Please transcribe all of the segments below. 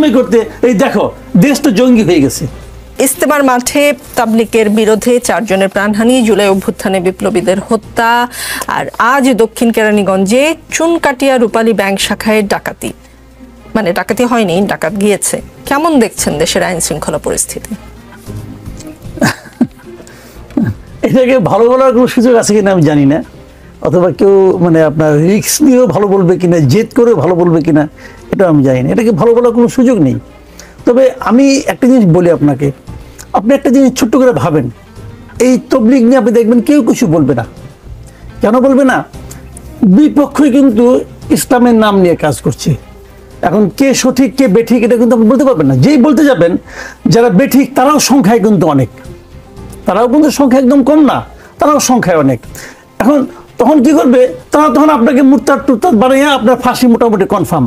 বিনিময় করতে এই দেখো দেশ তো জঙ্গি হয়ে গেছে। ইস্তেমার মাঠে তাবলিগের বিরোধে 4 জনের প্রাণহানি, জুলাই অভ্যুত্থানে বিপ্লবীদের হত্যা, আর আজ দক্ষিণ কেরানীগঞ্জে চুনকাটিয়া রূপালী ব্যাংক শাখায় ডাকাতি, মানে ডাকাতি হয়নি, ডাকাত গিয়েছে। কেমন দেখছেন দেশের আইন শৃঙ্খলা পরিস্থিতি? এটাকে ভালো বলার কোনো সুযোগ আছে কিনা আমি জানি না, অথবা কেউ মানে আপনার রিস্ক নিয়েও ভালো বলবে কিনা, জেদ করেও ভালো বলবে কিনা, এটা আমি জানি না। এটাকে ভালো বলার কোনো সুযোগ নেই। তবে আমি একটা জিনিস বলি আপনাকে, আপনি একটা জিনিস ছোট্ট করে ভাবেন, এই তবলিগ নিয়ে আপনি দেখবেন কেউ কিছু বলবে না। কেন বলবে না? দুই পক্ষই কিন্তু ইসলামের নাম নিয়ে কাজ করছে। এখন কে সঠিক কে বেঠিক এটা কিন্তু আপনি বলতে পারবেন না। যেই বলতে যাবেন যারা বেঠিক তারাও সংখ্যায় কিন্তু অনেক, তারাও কিন্তু সংখ্যা একদম কম না, তারাও সংখ্যায় অনেক। এখন তখন কি করবে তারা? তখন আপনাকে মুরতাদ টুরতাদ বানিয়ে আপনার ফাঁসি মোটামুটি কনফার্ম।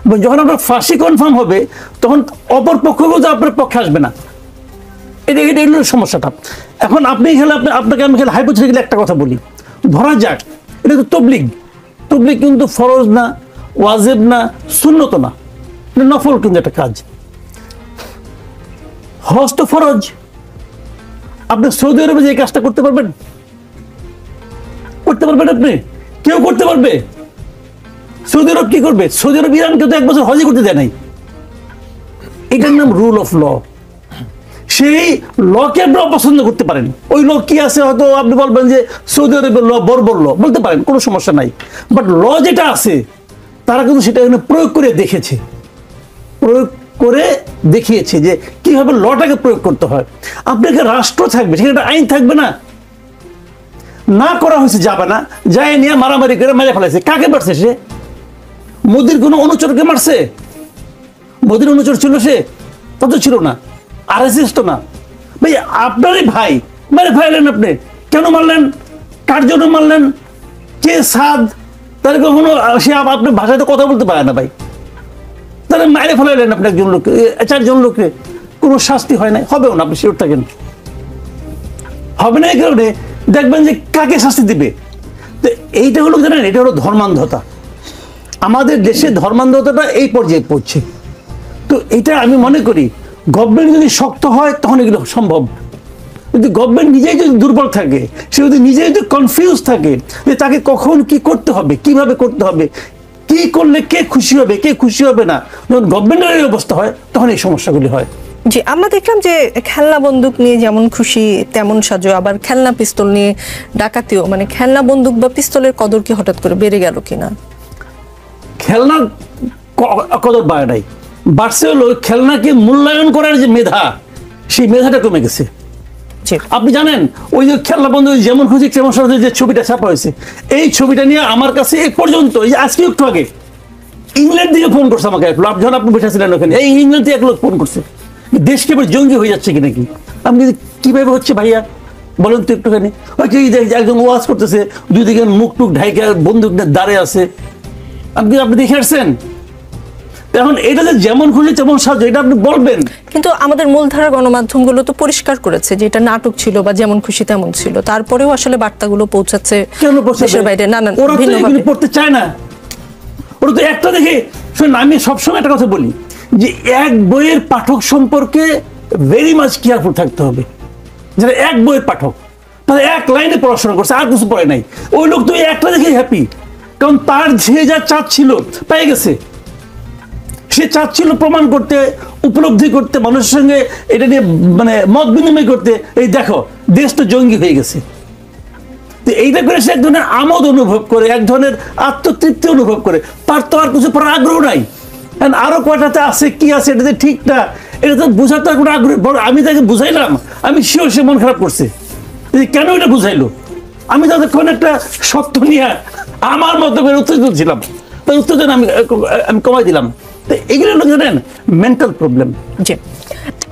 এবং যখন আপনার ফাঁসি কনফার্ম হবে তখন অপর পক্ষ কিন্তু আপনার পক্ষে আসবে না। এটা এটা হলো সমস্যাটা। এখন আপনি খেলে আপনাকে আমি খেলে হাইপোথেটিক্যালি একটা কথা বলি, ধরা যাক এটা তো তবলিগ, তবলিগ কিন্তু ফরজ না, ওয়াজিব না, সুন্নত না, এটা নফল কিন্তু একটা কাজ। হজ তো ফরজ। আপনি সৌদি আরবে যে কাজটা করতে পারবেন? করতে পারবেন আপনি? কেউ করতে পারবে? সৌদি আরব কি করবে? সৌদি আরব ইরানকে তো 1 বছর হজই করতে দেয় নাই। এটার নাম রুল অফ ল। সেই লকে আপনি অপছন্দ করতে পারেন। ওই ল কি আছে হয়তো আপনি বলবেন যে সৌদি আরবের ল বর্বর ল, বলতে পারেন, কোনো সমস্যা নাই। বাট ল যেটা আছে তারা কিন্তু সেটা এখানে প্রয়োগ করে দেখেছে, প্রয়োগ করে দেখিয়েছে যে কিভাবে লটাকে প্রয়োগ করতে হয়। আপনাকে রাষ্ট্র থাকবে, সেখানে একটা আইন থাকবে না? না করা হয়েছে যাবে না, যায় নিয়ে মারামারি করে মেরে ফেলাইছে। কাকে মারছে সে? মোদির কোনো অনুচরকে মারছে? মোদির অনুচর ছিল সে? তা তো ছিল না। আরএসএস তো না ভাই, আপনারই ভাই মেরে ফেলেন। আপনি কেন মারলেন? কার জন্য মারলেন? কে সাদ? তাহলে কখনো সে আপনার ভাষায় তো কথা বলতে পারে না ভাই, তাহলে মেরে ফেলাইলেন আপনি একজন লোককে, 4 জন লোককে, কোনো শাস্তি হয় নাই, হবেও না। আপনি শিওর থাকেন হবে না। এই কারণে দেখবেন যে কাকে শাস্তি দিবে। তো এইটা হলো জানেন, এটা হলো ধর্মান্ধতা। আমাদের দেশে ধর্মান্ধতাটা এই পর্যায়ে পড়ছে। তো এটা আমি মনে করি গভর্নমেন্ট যদি শক্ত হয় তখন এগুলো সম্ভব। যদি গভর্নমেন্ট নিজেই যদি দুর্বল থাকে, সে যদি নিজেই যদি কনফিউজ থাকে যে তাকে কখন কি করতে হবে, কিভাবে করতে হবে, কি করলে কে খুশি হবে কে খুশি হবে না, যখন গভর্নমেন্টের এই অবস্থা হয় তখন এই সমস্যাগুলি হয়। জি, আমরা দেখলাম যে খেলনা বন্দুক নিয়ে যেমন খুশি তেমন সাজো, আবার খেলনা পিস্তল নিয়ে ডাকাতিও। মানে খেলনা বন্দুক বা পিস্তলের কদর কি হঠাৎ করে বেড়ে গেল কিনা? খেলনা কদর বাড়ে নাই, বাড়ছে হলো খেলনাকে মূল্যায়ন করার যে মেধা, সেই মেধাটা কমে গেছে। আপনি জানেন ওই যে খেলনা বন্ধু যেমন খুশি তেমন সাজো যে ছবিটা ছাপা হয়েছে, এই ছবিটা নিয়ে আমার কাছে এ পর্যন্ত এই আজকে একটু আগে ইংল্যান্ড থেকে ফোন করছে আমাকে এক লোক, যখন আপনি বসেছিলেন ওখানে, এই ইংল্যান্ড থেকে এক লোক ফোন করছে, দেশকে এবার জঙ্গি হয়ে যাচ্ছে কি নাকি। আমি কিভাবে হচ্ছে ভাইয়া বলেন তো একটুখানি? একজন ওয়াজ করতেছে, 2 দিকে মুখ টুক ঢাইকা বন্দুক দাঁড়িয়ে আছে, আপনি দেখে আসছেন। এখন এটা যে যেমন খুশি তেমন সাজো, এটা আপনি বলবেন। কিন্তু আমাদের মূলধারা গণমাধ্যমগুলো তো পরিষ্কার করেছে যে এটা নাটক ছিল বা যেমন খুশি তেমন ছিল, তারপরেও আসলে বার্তাগুলো পৌঁছাচ্ছে কেন দেশের বাইরে নানান ওরা তো এগুলো পড়তে চায় না। ওরা তো একটা দেখে শুনুন, আমি সবসময় একটা কথা বলি যে এক বইয়ের পাঠক সম্পর্কে ভেরি মাচ কেয়ারফুল থাকতে হবে। যারা এক বইয়ের পাঠক, তারা 1 লাইনে পড়াশোনা করছে, আর কিছু পড়ে নাই, ওই লোক তো একটা দেখে হ্যাপি, কারণ তার যে যা চাচ্ছিল পেয়ে গেছে। সে চাচ্ছিল প্রমাণ করতে, উপলব্ধি করতে, মানুষের সঙ্গে এটা নিয়ে মানে মত বিনিময় করতে, এই দেখো দেশ তো জঙ্গি হয়ে গেছে। তো এইটা করে সে এক ধরনের আমোদ অনুভব করে, এক ধরনের আত্মতৃপ্তি অনুভব করে, তার তো আর কিছু পড়ার আগ্রহ নাই। আরো কয়টাতে আছে কি আছে এটাতে ঠিক না, এটা তো বোঝার তো কোনো আগ্রহ। আমি তাকে বুঝাইলাম, আমি শিওর সে মন খারাপ করছে, কেন এটা বুঝাইলো। আমি ততক্ষণ একটা সত্য নিয়ে আমার মতো করে উত্তেজিত ছিলাম, তাই উত্তেজনা আমি কমাই দিলাম। তো এগুলো হলো জানেন মেন্টাল প্রবলেম। জি,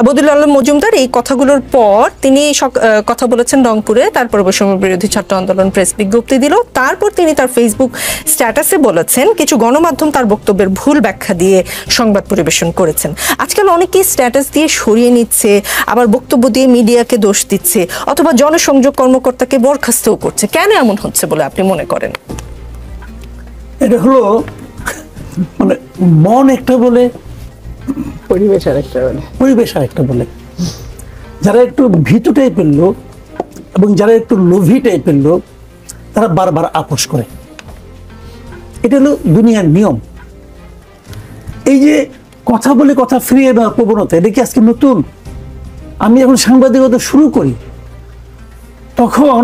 বদিউল আলম মজুমদার এই কথাগুলোর পর তিনি কথা বলেছেন রংপুরে, তারপর বৈষম্য বিরোধী ছাত্র আন্দোলন প্রেস বিজ্ঞপ্তি দিল, তারপর তিনি তার ফেসবুক স্ট্যাটাসে বলেছেন কিছু গণমাধ্যম তার বক্তব্যের ভুল ব্যাখ্যা দিয়ে সংবাদ পরিবেশন করেছেন। আজকাল অনেকেই স্ট্যাটাস দিয়ে সরিয়ে নিচ্ছে, আবার বক্তব্য দিয়ে মিডিয়াকে দোষ দিচ্ছে, অথবা জনসংযোগ কর্মকর্তাকে বরখাস্তও করছে। কেন এমন হচ্ছে বলে আপনি মনে করেন? এটা হলো মানে মন একটা বলে পরিবেশ আরেকটা বলে। পরিবেশ আরেকটা বলে। যারা একটু ভীতু টাইপের লোক এবং যারা একটু লোভী টাইপের লোক, তারা বারবার আপোষ করে। এটা হলো দুনিয়ার নিয়ম। এই যে কথা বলে কথা ফিরিয়ে নেওয়ার প্রবণতা, এটা কি আজকে নতুন? আমি যখন সাংবাদিকতা শুরু করি তখন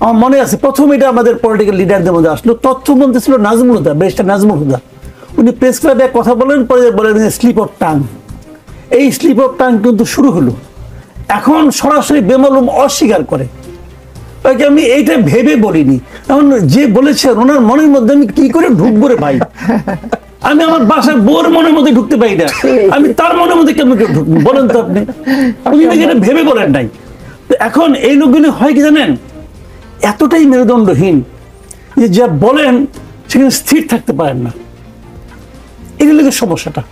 আমার মনে আছে প্রথম এটা আমাদের পলিটিক্যাল লিডারদের মধ্যে আসলো। তথ্যমন্ত্রী ছিল নাজমুল হুদা, ব্যারিস্টার নাজমুল হুদা। উনি প্রেস ক্লাবে কথা বলেন, পরে বলেন স্লিপ অফ টাং। এই স্লিপ অফ টাং কিন্তু শুরু হলো। এখন সরাসরি বেমালুম অস্বীকার করে। ওকে আমি এইটা ভেবে বলিনি। এখন যে বলেছেন ওনার মনের মধ্যে আমি কি করে ঢুকবো রে ভাই? আমি আমার বাসার বোর মনের মধ্যে ঢুকতে পারি না, আমি তার মনের মধ্যে কেমন করে ঢুকবো বলেন তো আপনি? উনি নাকি এটা ভেবে বলেন নাই। তো এখন এই লোকগুলি হয় কি জানেন, এতটাই মেরুদণ্ডহীন যে যা বলেন সেখানে স্থির থাকতে পারেন না। এই লোকের সমস্যাটা।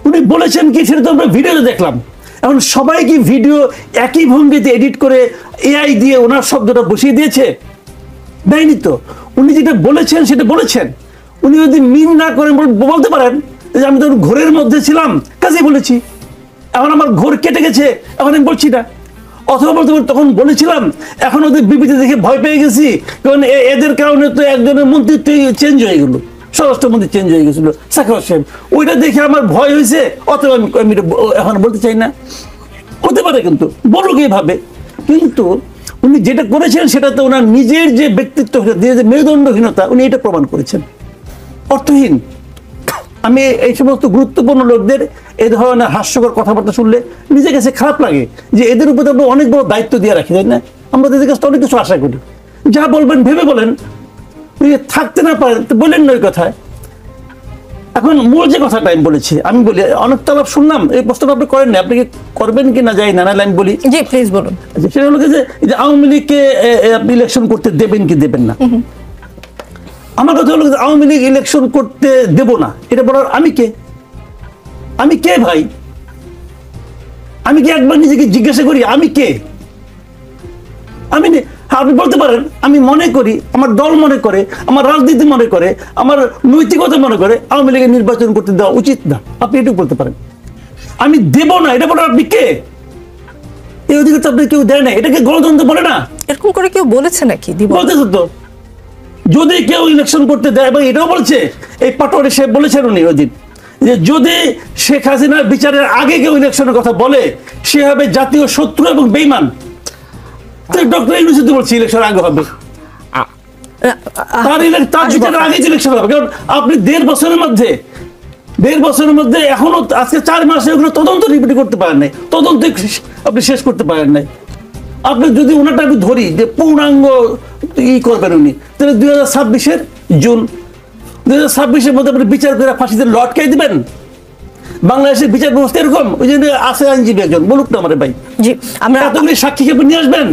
উনি বলেছেন কি সেটা তো আমরা ভিডিওতে দেখলাম। এখন সবাই কি ভিডিও একই ভঙ্গিতে এডিট করে এআই দিয়ে ওনার শব্দটা বসিয়ে দিয়েছে? দেয়নি তো। উনি যেটা বলেছেন সেটা বলেছেন। উনি যদি মিন না করেন বলতে পারেন যে আমি তো ঘোরের মধ্যে ছিলাম কাজে বলেছি, এখন আমার ঘোর কেটে গেছে, এখন আমি বলছি না। অথবা বলতে পারেন তখন বলেছিলাম, এখন ওদের বিবৃতি দেখে ভয় পেয়ে গেছি, কারণ এদের কারণে তো একজনের মন্ত্রিত্ব চেঞ্জ হয়ে গেল, স্বরাষ্ট্রমন্ত্রী চেঞ্জ হয়ে গেছিল সাখাওয়াত সাহেব, ওইটা দেখে আমার ভয় হয়েছে, অথবা আমি এখন বলতে চাই না। হতে পারে, কিন্তু বলুক এইভাবে। কিন্তু উনি যেটা করেছেন সেটা তো ওনার নিজের যে ব্যক্তিত্ব, যে মেরুদণ্ডহীনতা, উনি এটা প্রমাণ করেছেন। অর্থহীন। আমি এই সমস্ত গুরুত্বপূর্ণ লোকদের এই ধরনের হাস্যকর কথাবার্তা শুনলে নিজের কাছে খারাপ লাগে যে এদের উপর আমরা অনেক বড় দায়িত্ব দিয়ে রাখি, তাই না? আমরা এদের কাছে অনেক কিছু আশা করি। যা বলবেন ভেবে বলেন, থাকতে না পারেন তো বলেন না ওই কথায়। এখন মূল যে কথাটা আমি বলেছি, আমি বলি অনেক তলাপ শুনলাম, এই প্রশ্নটা আপনি করেন না, আপনি কি করবেন কি না যাই না, নাহলে আমি বলি। জি প্লিজ বলুন। সেটা হলো যে আওয়ামী লীগকে আপনি ইলেকশন করতে দেবেন কি দেবেন না। আমার কথা হলো আওয়ামী লীগ ইলেকশন করতে দেব না, এটা বলার আমি কে? আমি কে ভাই? আমি কি একবার নিজেকে জিজ্ঞাসা করি আমি কে? আমি আপনি বলতে পারেন আমি মনে করি, আমার দল মনে করে, আমার রাজনীতি মনে করে, আমার নৈতিকতা মনে করে আওয়ামী লীগের নির্বাচন করতে দেওয়া উচিত না। আপনি এটুকু বলতে পারেন। আমি দেব না এটা বলার আপনি কে? এই অধিকার তো আপনি কেউ দেয় না। এটাকে গণতন্ত্র বলে না? এরকম করে কেউ বলেছে নাকি? বলতেছে তো, যদি কেউ ইলেকশন করতে দেয়, এবং এটাও বলছে এই পাটোয়ারি সাহেব বলেছেন উনি ওই দিন, যে যদি শেখ হাসিনার বিচারের আগে কেউ ইলেকশনের কথা বলে সে হবে জাতীয় শত্রু এবং বেঈমান। ডক্টর ইউনূস তো বলছে ইলেকশন আগে হবে, তার বিচারের আগে ইলেকশন হবে। কারণ আপনি 1.5 বছরের মধ্যে এখনো আজকে 4 মাসে ওগুলো তদন্ত রিপিট করতে পারেন নাই, তদন্ত আপনি শেষ করতে পারেন নাই। আপনি যদি ওনারটা আমি ধরি যে পূর্ণাঙ্গ করবেন উনি, তাহলে 2026-এর জুন, 2026-এর মধ্যে আপনি বিচার করে ফাঁসিতে লটকাই দিবেন? বাংলাদেশের বিচার ব্যবস্থা এরকম? ওই জন্য আছে আইনজীবী একজন, বলুক না আমার ভাই। জি, আমরা এতগুলি সাক্ষী কেবল নিয়ে আসবেন,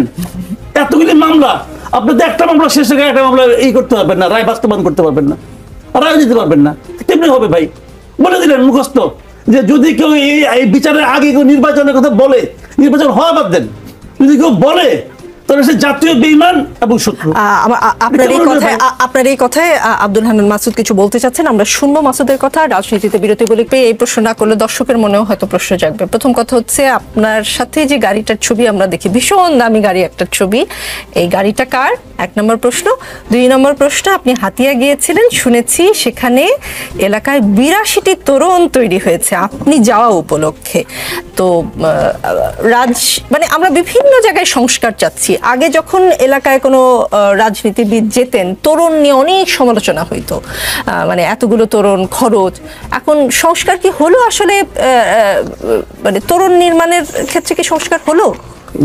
এতগুলি মামলা, আপনি তো একটা মামলা শেষ হয়ে একটা মামলা করতে পারবেন না, রায় বাস্তবায়ন করতে পারবেন না, রায় দিতে পারবেন না, কেমনি হবে ভাই? বলে দিলেন মুখস্থ যে যদি কেউ এই বিচারের আগে কেউ নির্বাচনের কথা বলে, নির্বাচন হওয়া বাদ দেন, যদি কেউ বলে তাহলে সে জাতীয় বেঈমান এবং শত্রু। আপনার এই কথায় আব্দুল হান্নান মাসুদ কিছু বলতে চাচ্ছেন, আমরা শুনবো মাসুদের কথা। রাজনীতিতে বিরতি বলে পেয়ে এই প্রশ্ন না করলে দর্শকের মনেও হয়তো প্রশ্ন জাগবে। প্রথম কথা হচ্ছে, আপনার সাথে যে গাড়িটার ছবি আমরা দেখি, ভীষণ দামি গাড়ি একটা ছবি, এই গাড়িটা কার? 1 নম্বর প্রশ্ন। 2 নম্বর প্রশ্ন, আপনি হাতিয়া গিয়েছিলেন, শুনেছি সেখানে এলাকায় 82টি তোরণ তৈরি হয়েছে আপনি যাওয়া উপলক্ষে। তো মানে আমরা বিভিন্ন জায়গায় সংস্কার চাচ্ছি। আগে যখন এলাকায় কোনো রাজনীতিবিদ যেতেন, তোরণ নিয়ে অনেক সমালোচনা হইতো, মানে এতগুলো তোরণ খরচ। এখন সংস্কার কি হলো আসলে? মানে তোরণ নির্মাণের ক্ষেত্রে কি সংস্কার হলো?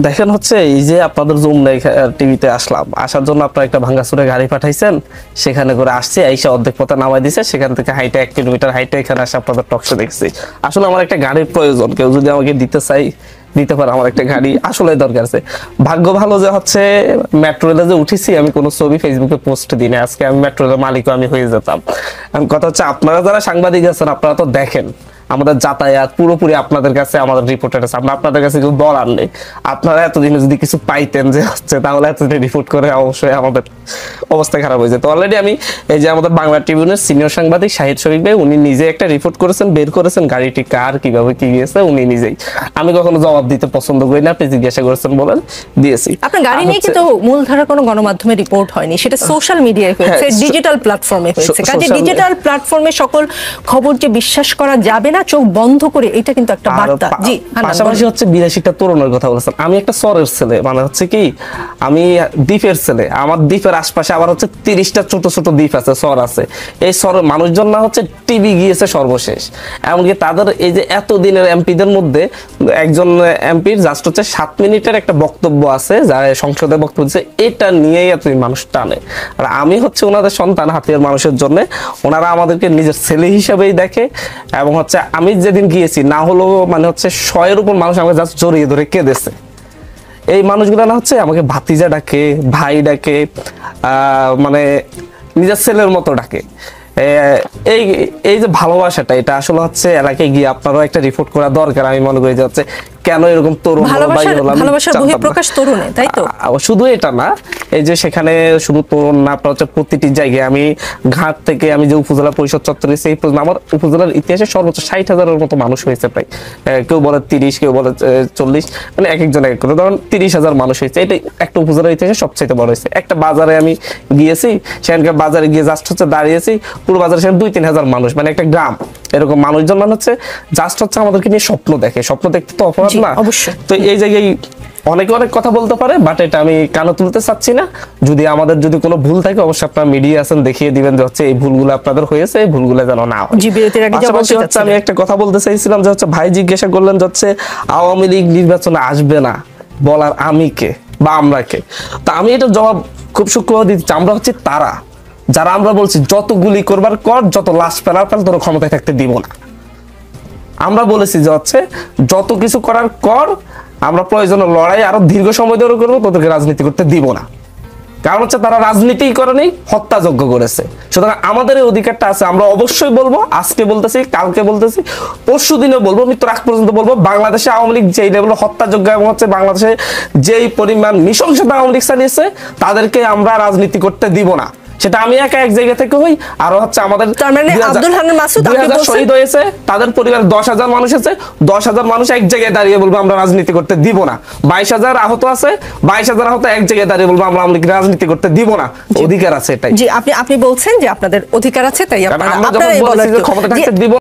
দেখেন হচ্ছে এই যে আপনাদের যমুনা টিভিতে আসলাম, আসার জন্য আপনারা একটা ভাঙ্গাচুরে গাড়ি পাঠাইছেন, সেখানে করে আসছে, আইসা অর্ধেক পথে নামাই দিছে, সেখান থেকে হাইটে 1 কিলোমিটার হাইটে এখানে আসে আপনাদের টকশো দেখছি। আসলে আমার একটা গাড়ির প্রয়োজন, কেউ যদি আমাকে দিতে চাই দিতে পারে, আমার একটা গাড়ি আসলে দরকার আছে। ভাগ্য ভালো যে হচ্ছে মেট্রো রেলে যে উঠেছি, আমি কোনো ছবি ফেসবুকে পোস্ট দিই না, আজকে আমি মেট্রো রেলের মালিকও আমি হয়ে যেতাম। কথা হচ্ছে আপনারা যারা সাংবাদিক আছেন আপনারা তো দেখেন আমাদের যাতায়াত পুরোপুরি আপনাদের কাছে আমাদের রিপোর্টের আছে, আমরা আপনাদের কাছে কিছু বলার নেই। আপনারা এতদিনে যদি কিছু পাইতেন যে হচ্ছে, তাহলে এতদিন রিপোর্ট করে অবশ্যই আমাদের অবস্থা খারাপ হয়ে যেত। অলরেডি আমি এই যে আমাদের বাংলা ট্রিবিউনের সিনিয়র সাংবাদিক শাহিদ শরীফ ভাই, উনি নিজে একটা রিপোর্ট করেছেন, বের করেছেন গাড়িটি কার, কিভাবে কি গিয়েছে উনি নিজেই। আমি কখনো জবাব দিতে পছন্দ করি না, আপনি জিজ্ঞাসা করেছেন বলেন দিয়েছি। আপনার গাড়ি নিয়ে কিন্তু মূলধারা কোনো গণমাধ্যমে রিপোর্ট হয়নি, সেটা সোশ্যাল মিডিয়ায় হয়েছে, ডিজিটাল প্ল্যাটফর্মে হয়েছে। কাজে ডিজিটাল প্ল্যাটফর্মে সকল খবর যে বিশ্বাস করা যাবে না চোখ বন্ধ করে, এটা কিন্তু একটা বার্তা। জি, পাশাপাশি হচ্ছে বিদেশিটা তরুণের কথা বলেছেন। আমি একটা শহরের ছেলে, মানে হচ্ছে কি আমি দ্বীপের ছেলে, আমার দ্বীপের আশপাশে আবার হচ্ছে 30টা ছোট ছোট দ্বীপ আছে, শহর আছে। এই শহরের মানুষজন না হচ্ছে টিভি গিয়েছে সর্বশেষ, এমনকি তাদের এই যে এতদিনের এমপিদের মধ্যে একজন এমপির জাস্ট হচ্ছে 7 মিনিটের একটা বক্তব্য আছে, যা সংসদে বক্তব্য দিচ্ছে, এটা নিয়েই এতদিন মানুষ টানে। আর আমি হচ্ছে ওনাদের সন্তান, হাতিয়ার মানুষের জন্য ওনারা আমাদেরকে নিজের ছেলে হিসেবেই দেখে। এবং হচ্ছে আমি যেদিন গিয়েছি না হলো মানে হচ্ছে 100-এর উপর মানুষ আমাকে জাস্ট জড়িয়ে ধরে কেঁদেছে। এই মানুষগুলো না হচ্ছে আমাকে ভাতিজা ডাকে, ভাই ডাকে, মানে নিজের ছেলের মতো ডাকে। এই এই যে ভালোবাসাটা, এটা আসলে হচ্ছে এলাকায় গিয়ে আপনারও একটা রিপোর্ট করা দরকার। আমি মনে করি যে হচ্ছে কেন এরকম তরুণ ভালোবাসার বহিঃপ্রকাশ তরুণে, তাই তো? শুধু এটা না, এই যে সেখানে শুধু তরুণ না, আপনার হচ্ছে প্রতিটি জায়গায় আমি ঘাট থেকে আমি যে উপজেলা পরিষদ চত্বরে সেই আমার উপজেলার ইতিহাসে সর্বোচ্চ 60,000-এর মতো মানুষ হয়েছে প্রায়। কেউ বলে 30, কেউ বলে 40, মানে এক একজন এক করে, ধরুন 30,000 মানুষ হয়েছে। এটা একটা উপজেলার ইতিহাসে সবচেয়ে বড় হয়েছে। একটা বাজারে আমি গিয়েছি, সেখানকার বাজারে গিয়ে জাস্ট হচ্ছে দাঁড়িয়েছি, পুরো বাজারে সেখানে 2-3 হাজার মানুষ, মানে একটা গ্রাম। এরকম মানুষজন মানে হচ্ছে জাস্ট হচ্ছে আমাদেরকে নিয়ে স্বপ্ন দেখে। স্বপ্ন দেখতে তো অপরাধ না? অবশ্যই। তো এই জায়গায় অনেকে অনেক কথা বলতে পারে, বাট এটা আমি কানে তুলতে চাচ্ছি না। যদি আমাদের যদি কোনো ভুল থাকে, অবশ্যই আপনারা মিডিয়া আছেন, দেখিয়ে দিবেন যে হচ্ছে এই ভুলগুলো আপনাদের হয়েছে, এই ভুলগুলো যেন না হয়। জি, বিরতির আগে পাশাপাশি হচ্ছে আমি একটা কথা বলতে চাইছিলাম যে হচ্ছে ভাই জিজ্ঞাসা করলেন যে হচ্ছে আওয়ামী লীগ নির্বাচনে আসবে না, বলার আমি কে বা আমরা কে? তো আমি এটা জবাব খুব সূক্ষ্মভাবে দিচ্ছি। আমরা হচ্ছে তারা যারা আমরা বলছি যত গুলি করবার কর, যত লাশ ফেলার ফেল, তোর ক্ষমতায় থাকতে দিব না। আমরা বলেছি যে হচ্ছে যত কিছু করার কর, আমরা প্রয়োজনে লড়াই আরো দীর্ঘ সময় ধরে করবো, তোদেরকে রাজনীতি করতে দিব না। কারণ হচ্ছে তারা রাজনীতি করেনি, হত্যাযজ্ঞ করেছে। সুতরাং আমাদের এই অধিকারটা আছে, আমরা অবশ্যই বলবো। আজকে বলতেছি, কালকে বলতেছি, পরশু দিনে বলবো, মৃত্যুর আগ পর্যন্ত বলবো, বাংলাদেশে আওয়ামী লীগ যেই লেভেল হত্যাযজ্ঞ এবং হচ্ছে বাংলাদেশে যেই পরিমাণ নৃশংসতা আওয়ামী লীগ চালিয়েছে, তাদেরকে আমরা রাজনীতি করতে দিব না। সেটা আমি একা এক জায়গা থেকে হই, আরো হচ্ছে আমাদের আব্দুল হান্নান মাসুদ 2000 শহীদ হয়েছে, তাদের পরিবার 10,000 মানুষ আছে, 10,000 মানুষ এক জায়গায় দাঁড়িয়ে বলবো আমরা রাজনীতি করতে দিব না। 22,000 আহত আছে, 22,000 আহত এক জায়গায় দাঁড়িয়ে বলবো আমরা রাজনীতি করতে দিব না। অধিকার আছে এটাই। জি, আপনি বলছেন যে আপনাদের অধিকার আছে, তাই আমরা যখন বলছি যে ক্ষমতা থাকতে দিব